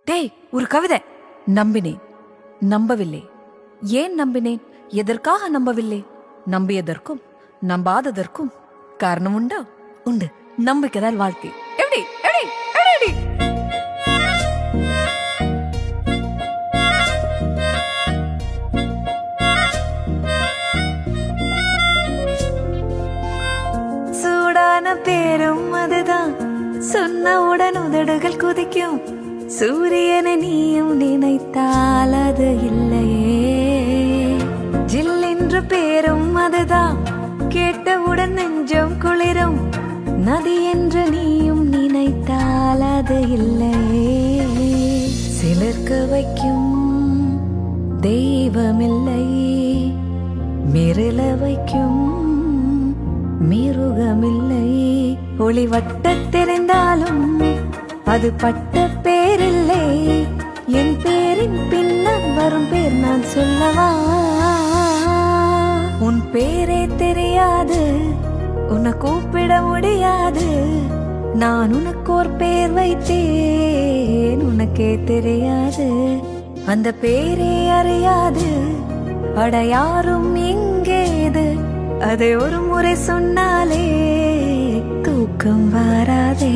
டேய், ஒரு கவிதை. நம்பினேன், நம்பவில்லை. ஏன் நம்பினேன், எதற்காக நம்பவில்லை? நம்பியதற்கும் நம்பாததற்கும் காரணம் உண்டா? உண்டு. நம்பிக்கைதான் வாழ்க்கை. எப்படி எப்படி எப்படி? சூடான பேரும் அதுதான், சொன்னவுடன் உதடுகள் குதிக்கும். சூரியனை நீயும் நினைத்தால் அது இல்லையே. ஜில் என்று பேரும் அதுதான், கேட்டவுடன் நெஞ்சம் குளிரும். நதி என்று நீயும் நினைத்தால் அது இல்லையே. சிலர்க்க வைக்கும் தெய்வமில்லை, மிரள வைக்கும் மிருகமில்லை. ஒளி வட்ட தெரிந்தாலும் அது பட்ட பேரில்லை. என் பேரின் பின்னால் வரும் பேர் நான் சொல்லவா? உன் பேரே தெரியாது, உன்னை கூப்பிட முடியாது. நான் உனக்கு ஒரு பேர் வைத்தேன், உனக்கே தெரியாது. அந்த பேரே அறியாது அட யாரும் எங்கேது. அதை ஒரு முறை சொன்னாலே தூக்கம் வராதே.